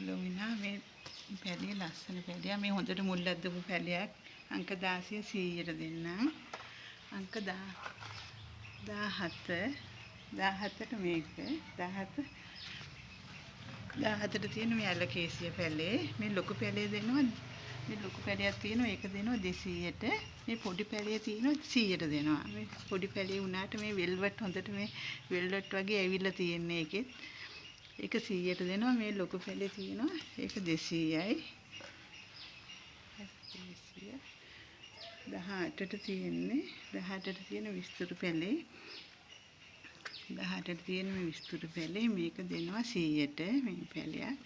ලොමිනා මේ පැලිය ලස්සන පැලිය. මේ හොඳට මුල් ඇද්දපු පැලියක්. අංක 16 100ට දෙන්නම්. අංක 17ට මේක 17ට තියෙන මේ ඇලකේසිය පැලේ. මේ ලොකු පැලේ දෙනවා. මේ ලොකු පැලයක් තියෙනවා. ඒක දෙනවා 200ට. මේ පොඩි පැලේ තියෙනවා 100ට දෙනවා. මේ පොඩි පැලේ වුණාට මේ වෙල්වට් හොඳට මේ වෙල්වට් වගේ ඇවිල්ලා තියෙන්නේ ඒකෙත්. ඒක 100ට දෙනවා. මේ ලොකු පැලේ තියෙනවා. ඒක 200යි. 18ට තියෙන්නේ 18ට තියෙන විස්තර පැලේ 18ට තියෙන මේ විස්තර පැලේ මේක දෙනවා 100ට මේ පැලයක්.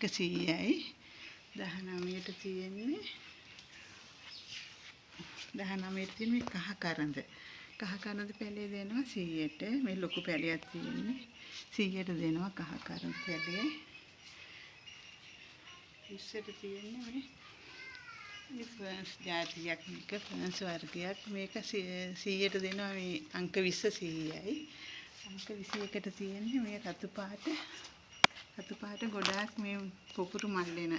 ඒක 100යි. 19ට තියෙන්නේ 19ට තියෙන මේ කහ කරඳ පැලේ දෙනවා 100ට. මේ ලොකු පැලයක් තියෙන්නේ 100ට දෙනවා කහ කරඳ පැලේ. 20ට තියෙන්නේ මේ ෆර්න්ස් ජාතියක් මේක ෆර්න්ස් වර්ගයක් මේක 100ට දෙනවා මේ අංක 20 100යි. අංක 21ට තියෙන්නේ මේ රතු පාට ගොඩාක් මේ පුපුරු මල් එන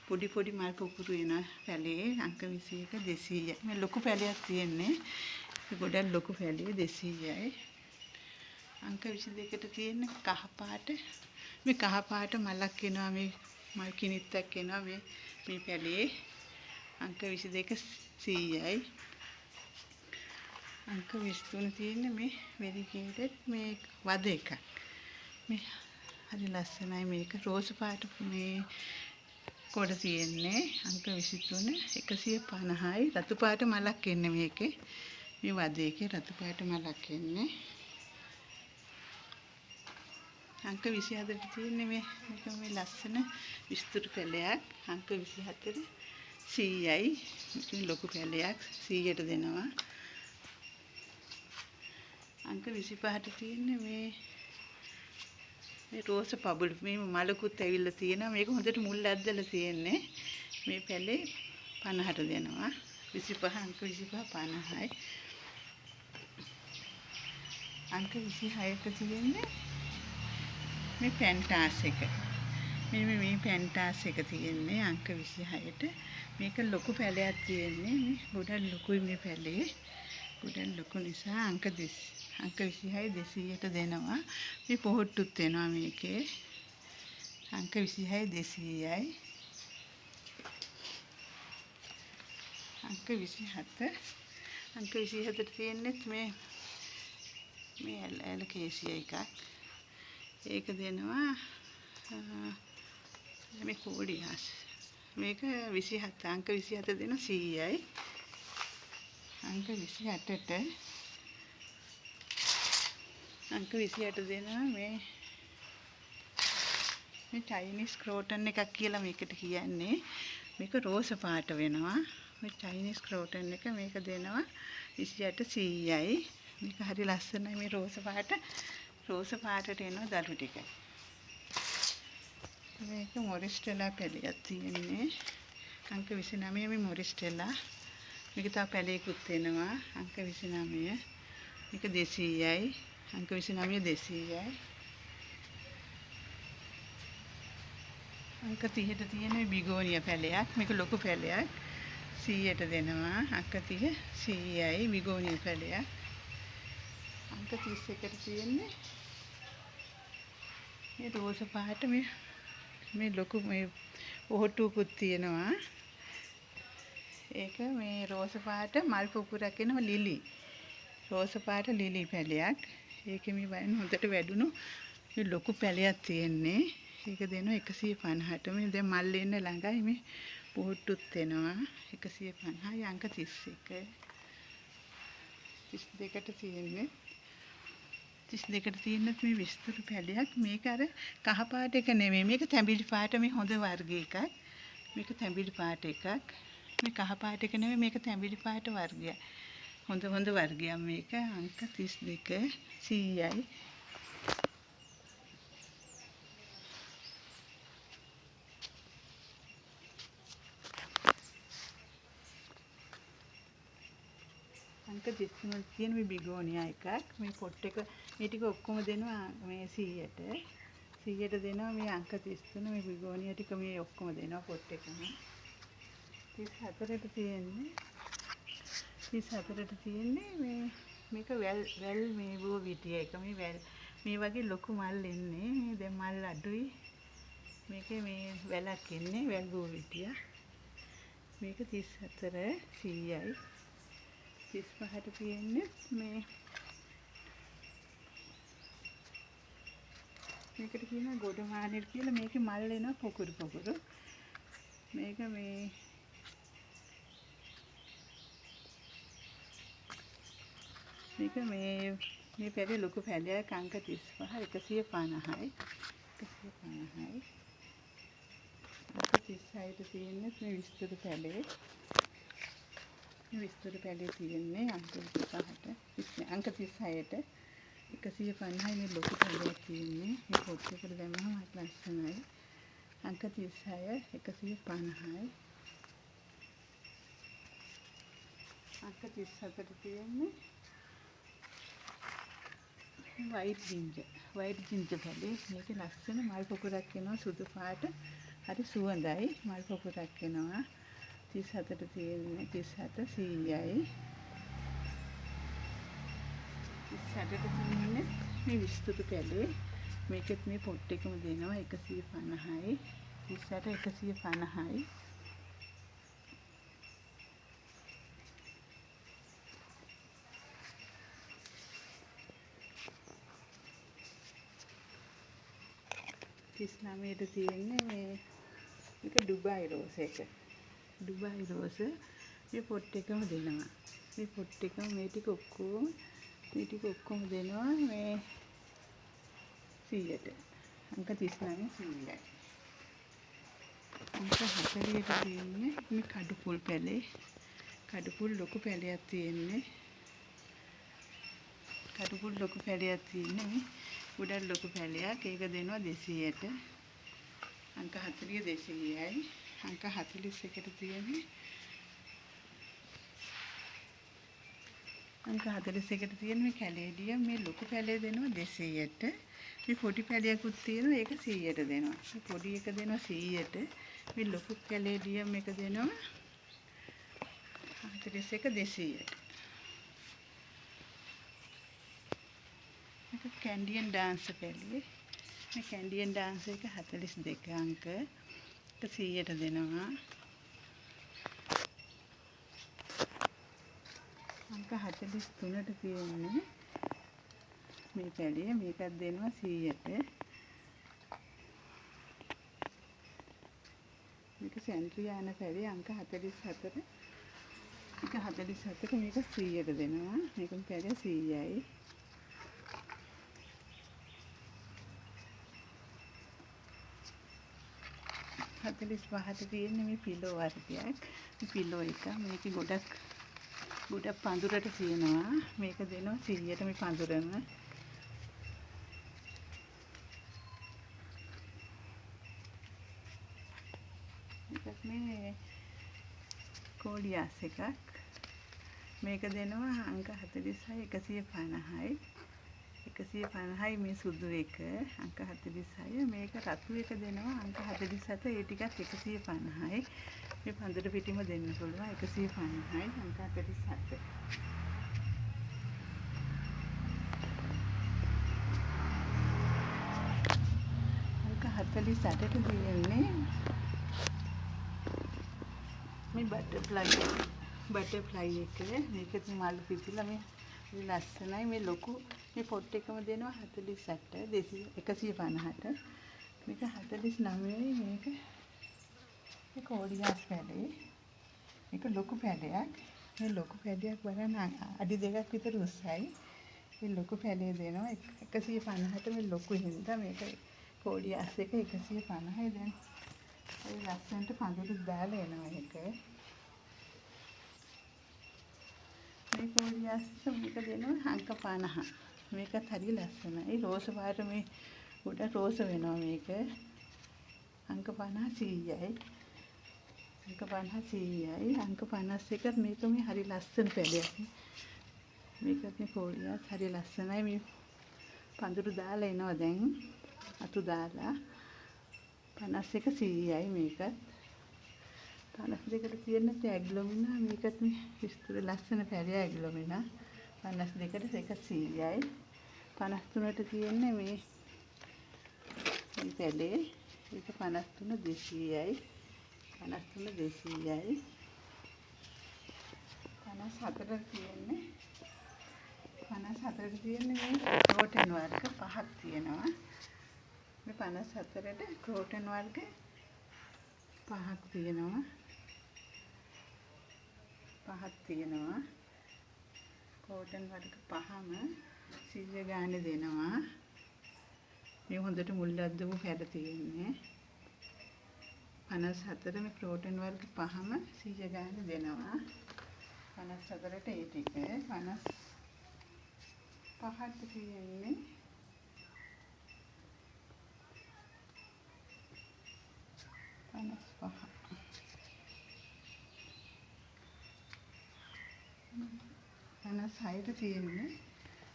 පොඩි මල් පුපුරු එන පැලේ අංක 21 200යි. මේ ලොකු පැලයක් තියෙන්නේ ගොඩක් ලොකු පැලේ 200යි. අංක 22ට තියෙන්නේ කහ පාට මලක් එනවා මේ මල් කිනිත්තක් එනවා මේ පැලේ අංක 22 100යි. අංක 23 තියෙන්නේ මේ වෙරිගේටඩ් මේ වද එකක්. මේ හරි ලස්සනයි මේක රෝස් පාට මේ කොට තියෙන්නේ අංක 23 150යි. රතු පාට මලක් එන්නේ මේකේ. මේ වද එකේ රතු පාට මලක් එන්නේ. අංක 24ට තියෙන්නේ මේ ලස්සන විස්තර පැලයක් අංක 24 100යි. ඉතින් ලොකු පැලයක් 100ට දෙනවා. අංක 25ට තියෙන්නේ මේ රෝස පබුල් මේ මලකුත් ඇවිල්ලා තියෙනවා. මේක හොඳට මුල් ඇද්දලා තියෙන්නේ. මේ පැලේ 50ට දෙනවා. 25 අංක 25 50යි. අංක 26ට තියෙන්නේ මේ පැන්ටාස් එක. මේ පැන්ටාස් එක තියෙන්නේ අංක 26ට. මේක ලොකු පැලයක් තියෙන්නේ. මේ ගොඩක් ලොකුයි මේ පැලේ. ගොඩක් ලොකු නිසා අංක 26යි 200ට දෙනවා. මේ පොහොට්ටුත් වෙනවා මේකේ. අංක 26යි 200යි. අංක 27ට තියෙන්නේ මේ ඇලකේසිය එකක්. ඒක දෙනවා මේ කෝඩියාස්. මේක 27 අංක 27 දෙන 100යි. අංක 28ට දෙනවා මේ චයිනීස් ක්‍රෝටන් එකක් කියලා මේකට කියන්නේ. මේක රෝස පාට වෙනවා. මේ චයිනීස් ක්‍රෝටන් එක මේක දෙනවා 28 100යි. මේක හරි ලස්සනයි මේ රෝස පාටට එනවා දළු ටික. මේක මොරිස්ටෙලා පැලියක් තියෙන්නේ. අංක 29 මේ මොරිස්ටෙලා. මේක තව පැලයකුත් එනවා. අංක 29. මේක 200යි. අංක 29 200යි. අංක 30ට තියෙන බිගෝනියා පැලයක්. මේක ලොකු පැලයක්. 100ට දෙනවා. අංක 30 100යි බිගෝනියා පැලයක්. අංක 31ට තියෙන්නේ මේ රෝස පාට මේ ලොකු මේ පොහොට්ටුකුත් තියෙනවා. ඒක මේ රෝස පාට මල් පුපුරක් එනවා ලිලි. රෝස පාට ලිලි පැලයක්. ඒකේ මේ වයින් හොඳට වැඩුණු මේ ලොකු පැලයක් තියෙන්නේ. ඒක දෙනවා 150ට. මේ දැන් මල් එන්න ළඟයි මේ පොහොට්ටුත් එනවා 150යි අංක 31. 32ට තියෙන්නේ 32ට තියෙන්නේ මේ විස්තර පැලයක්. මේක අර කහ පාට එක නෙමෙයි. මේක තැඹිලි පාට මේ හොඳ වර්ග එකක්. මේක තැඹිලි පාට එකක්. මේ කහ පාට එක නෙමෙයි මේක තැඹිලි පාට වර්ගයක්. හොඳ වර්ගයක් මේක අංක 32 100යි. අංක 33 තියෙන මේ බිගෝනියා එකක්. මේ පොට් එක මේ ටික ඔක්කොම දෙනවා මේ 100ට. 100ට දෙනවා මේ අංක 33 මේ බිගෝනියා ටික මේ ඔක්කොම දෙනවා පොට් එකම 34ට තියෙන්නේ මේක වැල් මේ බෝ විටිය එක මේ වැල් මේ වගේ ලොකු මල් එන්නේ මේ දැන් මල් අඩුයි මේකේ මේ වැලක් එන්නේ වැල් බෝ විටිය මේක 34 100යි 35ට තියෙන්නේ මේකට කියනවා ගොඩමානෙට කියලා මේකේ මල් එනවා පොකුරු මේක මේ පැලේ ලොකු පැලයක් අංක 35 150යි 36ට තියෙන්නේ මේ විස්තර පැලේ තියෙන්නේ අංක 35ට අංක 36ට 150යි මේ ලොකු පැලයක් තියෙන්නේ මේ පොත් එකට දැම්මම හරි ලස්සනයි අංක 36 150යි අංක 37ට තියෙන්නේ වයිට් ජින්ජර් පැලේ මේකේ ලස්සන මල් පොකුරක් එනවා සුදු පාට හරි සුවඳයි මල් පොකුරක් එනවා 37ට තියෙන්නේ 37 100යි 38ට තියෙන්නේ මේ විස්තර පැලේ මේකෙත් මේ පොට් එකම දෙනවා 150යි 38 150යි ඉස්ලාමයට තියෙන්නේ මේක ඩුබායි රෝස් එක. ඩුබායි රෝස් මේ පොට් එකම දෙනවා. මේ පොට් එකම මේ ටික ඔක්කොම දෙනවා මේ 100ට. අංක 39 100යි. අංක 40ට තියෙන්නේ මේ කඩුපුල් පැලේ. කඩුපුල් ලොකු පැලයක් තියෙන්නේ. උඩට ලොකු පැලයක් ඒක දෙනවා 200ට අංක 40 200යි අංක 41ට තියෙන්නේ මේ කැලේඩියම් මේ ලොකු පැලේ දෙනවා 200ට මේ පොඩි පැලයක්ුත් තියෙනවා ඒක 100ට දෙනවා මේ පොඩි එක දෙනවා 100ට මේ ලොකු කැලේඩියම් එක දෙනවා 41 200ට කැන්ඩියන් ඩාන්ස් පැලේ මේ කැන්ඩියන් ඩාන්ස් එක 42 අංක 100ට දෙනවා අංක 43ට තියෙන්නේ මේ පැලේ මේකත් දෙනවා 100ට මේක සෙන්ට්‍රියාන පැලේ අංක 44ට මේක 47ට මේක 100ට දෙනවා මේක පැලේ 100යි 45ට තියෙන්නේ මේ පිලෝ වර්ගයක්. මේ පිලෝ එක මේකේ ගොඩක් පඳුරට තියෙනවා. මේක දෙනවා 100ට මේ පඳුරම. මේකත් මේ කෝඩියාස් එකක්. මේක දෙනවා අංක 46 150යි. 150යි මේ සුදු එක අංක 46 මේක රතු එක දෙනවා අංක 47 ඒ ටිකත් 150යි මේ පඳුර පිටිම දෙන්න පුළුවන් 150යි අංක 47 අංක 48ට තියෙන්නේ මේ බටර්ෆ්ලයි එක මේකත් මාළු පිටිලා මේ ලස්සනයි මේ ලොකු මේ පොට් එකම දෙනවා 48 150ට මේක 49යි මේක කෝඩියාස් පැලේ මේක ලොකු පැලයක් මේ ලොකු පැලයක් බලන්න අඩි 2ක් විතර උසයි මේ ලොකු පැලේ දෙනවා 150ට මේ ලොකු හින්දා මේක කෝඩියාස් එක 150යි දැන් ඒ ලස්සනට පඳුරු දාලා එනවා එක මේ කෝඩියාස් මේක දෙනවා අංක 50 මේකත් හරි ලස්සනයි රෝස පාට මේ උඩ රෝස වෙනවා මේක අංක 50 100යි අංක 51ත් මේක මේ හරි ලස්සන පැලයක් මේකත් මේ කෝඩියාස් හරි ලස්සනයි මේ පඳුරු දාලා එනවා දැන් අතු දාලා 51 100යි මේකත් 52ට තියෙන ඇග්ලොමිනා මේකත් මේ විස්තර ලස්සන පැරිය ඇග්ලොමිනා 52ට එක 100යි 53ට තියෙන්නේ මේ පැලේ ඒක 53 200යි 53 200යි 54ට තියෙන්නේ 54ට තියෙන්නේ මේ ක්‍රෝටන් වර්ග පහක් තියෙනවා මේ 54ට ක්‍රෝටන් වර්ග පහක් තියෙනවා ක්‍රෝටන් වර්ග පහම 100 ගානේ දෙනවා මේ හොඳට මුල් අද්දපු පැල තියෙන්නේ 54 මේ ක්‍රෝටන් වර්ග පහම 100 ගානේ දෙනවා 54ට ඒ ටික 55ට තියෙන්නේ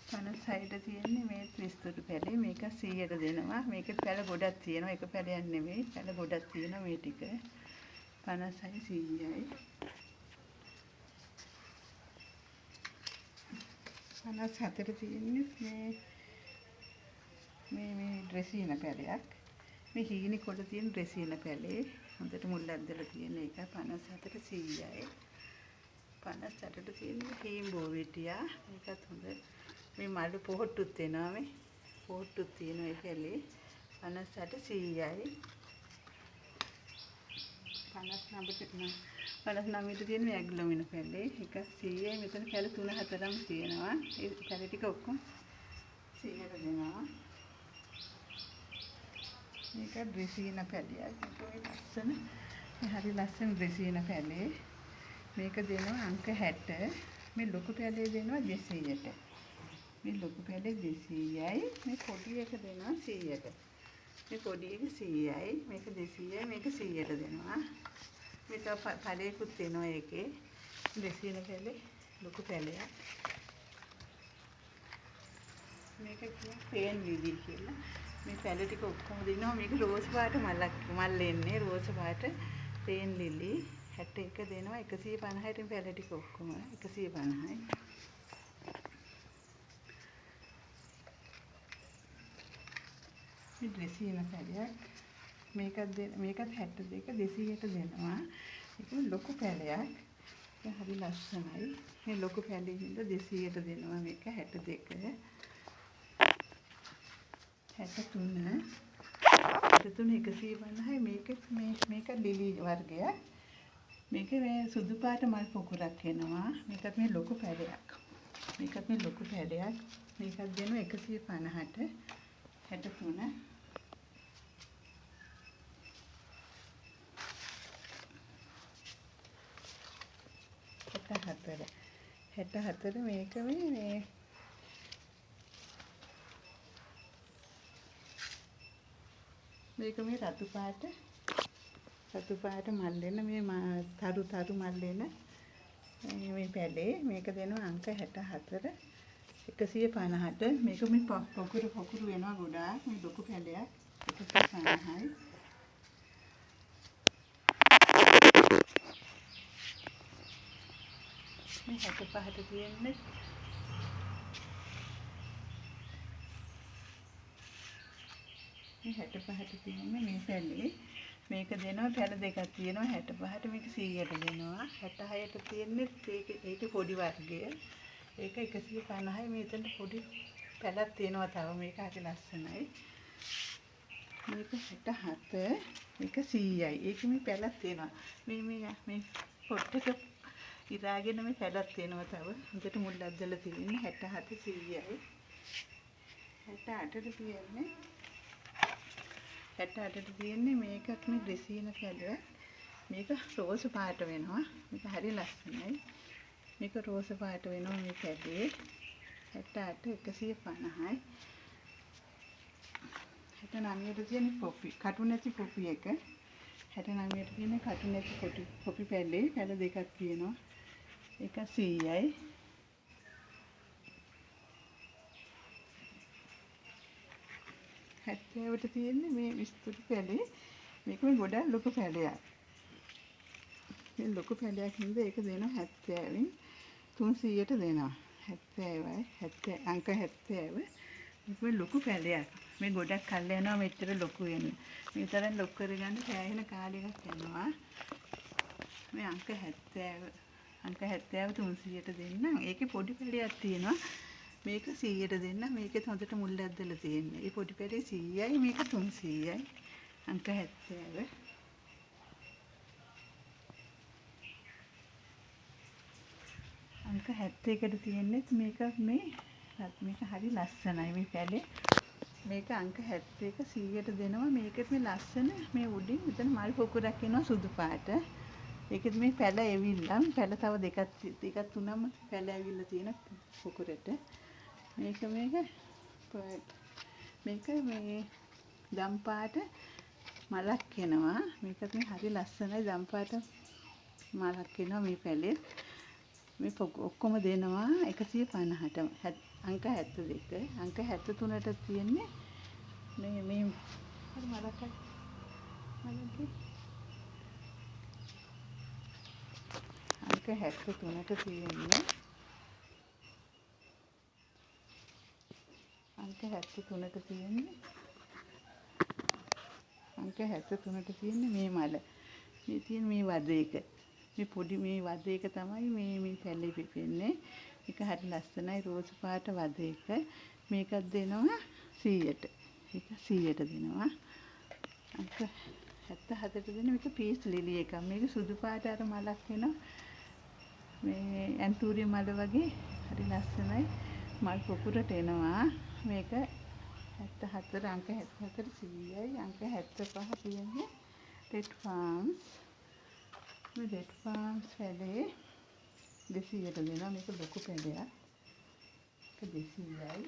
56ට තියෙන්නේ මේ ත්‍රිස්තුරු පැලේ මේක 100ට දෙනවා මේක පැල ගොඩක් තියෙනවා එක පැලයක් නෙමෙයි පැල ගොඩක් තියෙනවා මේ ටික 56 100යි 57ට තියෙන්නේ මේ ඩ්‍රෙසින පැලයක් මේ හීනි කොට තියෙන ඩ්‍රෙසින පැලේ හොඳට මුල් ඇද්දලා තියෙන එක 57ට 100යි 58ට තියෙන්නේ හීම් බෝවිටියා මේකත් හොඳ මේ මඩු පොහට්ටුත් වෙනවා මේ පොහට්ටුත් තියෙනවා ඒ පැලේ 58ට 100යි 59ට තියෙන මේ ඇග්ලොමින පැලේ එක 100යි මෙතන පැල 3-4ක් තියෙනවා ඒ පැල ටික ඔක්කොම 100ට දෙනවා මේක ඩ්‍රෙසින පැලයක් මේක ලස්සන මේ හරි ලස්සන ඩ්‍රෙසින පැලේ මේක දෙනවා අංක 60 මේ ලොකු පැලේ දෙනවා 200ට මේ ලොකු පැලේ 200යි මේ පොඩි එක දෙනවා 100ට මේ පොඩි එක 100යි මේක 200යි මේක 100ට දෙනවා මේ තව පැලේකුත් දෙනවා ඒකේ ඩ්‍රෙසින පැලේ ලොකු පැලයක් මේක කියන්නේ පේන් විදි කියලා මේ පැල ටික ඔක්කොම දෙනවා මේක රෝස් පාට මල් එන්නේ රෝස් පාට පේන් ලිලි 61 දෙනවා 150ට පැල ටික ඔක්කොම 150යි මේ ඩ්‍රෙසින පැලයක් මේකත් 62 200ට දෙනවා ඒක ලොකු පැලයක් ඒක හරි ලස්සනයි මේ ලොකු පැලේ හින්දා 200ට දෙනවා මේක 62 63 150යි මේක ලිලි වර්ගයක් මේක මේ සුදු පාට මල් පොකුරක් එනවා මේකත් මේ ලොකු පැලයක් මේකත් දෙනවා 150ට 63 64 මේක මේ රතු පාට මල් වෙන මේ තරු මල් වෙන මේ පැලේ මේක දෙනවා අංක 64 150ට මේක මේ පොකුරු වෙනවා ගොඩාක් මේ ලොකු පැලයක් 150යි මේ 65ට තියෙන්නේ මේ පැලේ මේක දෙනවා පැල දෙකක් තියෙනවා 65ට මේක 100ට දෙනවා 66ට තියෙන්නේ ඒක පොඩි වර්ගය ඒක 150යි මෙතන පොඩි පැලක් තියෙනවා තව මේක හරි ලස්සනයි මේක 67 මේක 100යි ඒක මේ පැලක් තියෙනවා මේ පොට්ටක ඉරාගෙන මේ පැලක් තියෙනවා තව හොඳට මුල් අද්දලා තියෙන්නේ 67 100යි 68ට තියෙන්නේ මේකත් මේ ඩ්‍රෙසින පැල මේක රෝස් පාට වෙනවා මේක හරි ලස්සනයි මේක රෝස් පාට වෙනවා මේ පැලේ 68 150යි 69ට තියෙන පොපි කටු නැති පොපි එක 69ට තියෙන කටු නැති පොපි පැලේ පැල දෙකක් තියෙනවා එක 100යි 70ට තියෙන්නේ මේ විස්තර පැලේ. මේක මේ ගොඩක් ලොකු පැලයක්. මේ ලොකු පැලයක් හින්දා ඒක දෙනවා 70න් 300ට දෙනවා. 70යි 70 අංක 70. මේක මේ ලොකු පැලයක්. මේ ගොඩක් කල් යනවා මෙච්චර ලොකු වෙන්න. මේ තරම් ලොකු කරගන්න සෑහෙන කාලයක් යනවා. මේ අංක 70 300ට දෙන්න. ඒකේ පොඩි පැලයක් තියෙනවා. මේක 100ට දෙන්න. මේකෙත් හොඳට මුල් ඇද්දලා තියෙන්නේ. මේ පොඩි පැලේ 100යි මේක 300යි. අංක 70. අංක 71ට තියෙන්නේ මේක හරි ලස්සනයි මේ පැලේ. මේක අංක 71 100ට දෙනවා. මේකෙත් මේ ලස්සන මේ උඩින් මෙතන මල් පොකුරක් එනවා සුදු පාට. ඒකෙත් මේ පැල ඇවිල්ලා පැල තව දෙකක් තුනම පැල ඇවිල්ලා තියෙන පොකුරට. මේක මේ දම් පාට මලක් එනවා. මේකත් මේ හරි ලස්සනයි දම් පාට මලක් එනවා මේ පැලේ. මේ ඔක්කොම දෙනවා 150ට. අංක 72 අංක 73ට තියෙන්නේ මේ හරි මලකයි අංක 73ට තියෙන්නේ අංක 73ට තියෙන්නේ මේ මල. මේ තියෙන මේ වදේක. මේ පොඩි මේ වදේක තමයි මේ පැලේ පිපෙන්නේ. මේක හරි ලස්සනයි රෝස් පාට වදේක. මේකත් දෙනවා 100ට. ඒක 100ට දෙනවා. අංක 77ට දෙන මේක පීස් ලිලි එකක්. මේක සුදු පාට අර මලක් වෙනවා. මේ ඇන්තූරිය මල වගේ හරි ලස්සනයි. මල් පොකුරට එනවා. මේක 74 අංක 74 100යි. අංක 75 තියෙන්නේ රෙඩ් ෆාම්ස්. මේ රෙඩ් ෆාම්ස් පැලේ 200ට දෙනවා. මේක ලොකු පැලයක්. ඒක 200යි.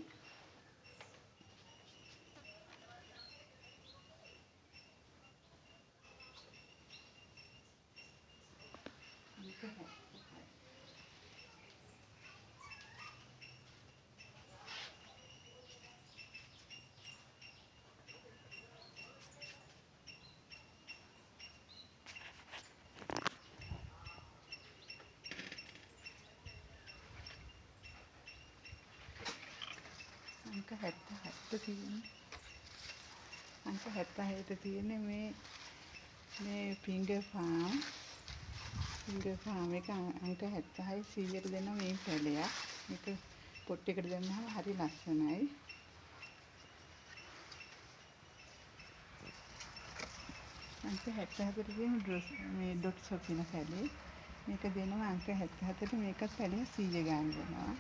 අංක 77 තියෙන්නේ. අංක 76ට තියෙන්නේ මේ ෆින්ගර් ෆාම්. එක අංක 76යි 100ට දෙනවා මේ පැලයක්. මේක පොට් එකට දැම්මම හරි ලස්සනයි. අංක 77ට තියෙන මේ ඩොට් සොපින පැලේ. මේක දෙනවා අංක 77ට. මේකත් පැලේ 100 ගාන දෙනවා.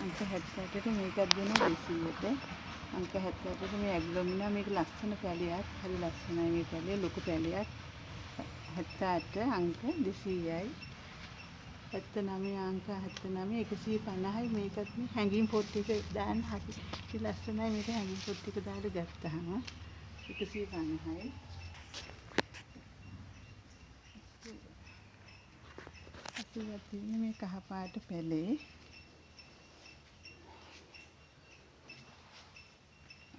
අංක 78ට මේකත් දෙනවා 200ට. අංක 78ට මේ ඇග්ලොමිනා මේක ලස්සන පැලයක්. හරි ලස්සනයි මේ පැලේ ලොකු පැලයක්. 78 අංක 200යි. 79 අංක 79 150යි. මේකත් මේ හැංගින් පොට් එක දාන්න හරි ලස්සනයි. මේක හැංගින් පොට් එක දාලා ගත්තාම 150යි. තියෙන්නේ මේ කහ පාට පැලේ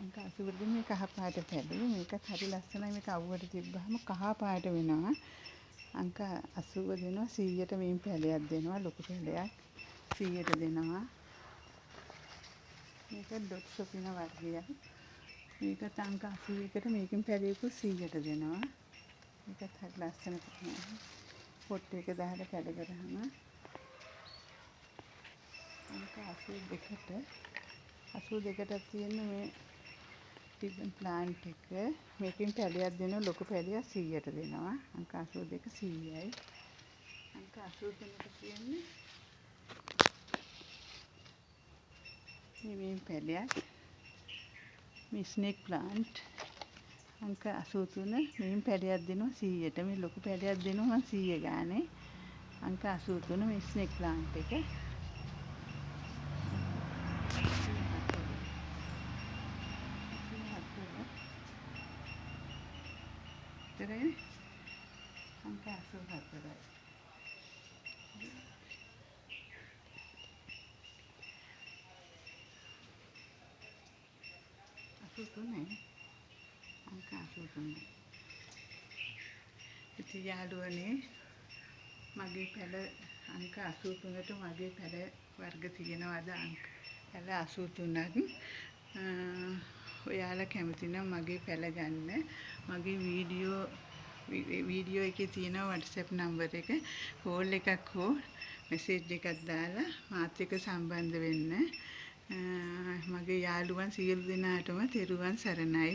අංක 80 මේ කහ පාට පැලේ. මේකත් හරි ලස්සනයි. මේක අවුවට තිබ්බහම කහ පාට වෙනවා. අංක 80 දෙනවා. 100ට මේ පැලයක් දෙනවා. ලොකු පැලයක් 100ට දෙනවා. මේක ඩොට් සොපින වර්ගයක්. මේකත් අංක 81ට මේකෙන් පැලයකුත් 100ට දෙනවා. මේකත් හරි ලස්සන පොට් එක දාලා පැල කරාම අංක 82ට තියෙන්නේ මේ ටිබන් ප්ලාන්ට් එක. මේකෙන් පැලයක් දෙනවා. ලොකු පැලයක් 100ට දෙනවා. අංක 82 100යි. අංක 83ට තියෙන්නේ මේ පැලයක්. මේ ස්නේක් ප්ලාන්ට් අංක 83 මේන් පැලයක් දෙනවා 100ට. මේ ලොකු පැලයක් දෙනවා 100 ගානේ. අංක 83 මේ ස්නේක් ප්ලාන්ට් එක. 84යි. අංක 84යි. 83යි. අංක 83යි. ඉතින් යාළුවනේ මගේ පැල අංක 83ට මගේ පැල වර්ග තියෙනවාද අංක පැල 83ක්. ඔයාලා කැමති නම් මගේ පැල ගන්න. මගේ වීඩියෝ එකේ තියෙන WhatsApp නම්බර් එක කෝල් එකක් හෝ මෙසේජ් එකක් දාලා මාත් එක්ක සම්බන්ධ වෙන්න. මගේ යාළුවන් සියලු දෙනාටම තෙරුවන් සරණයි.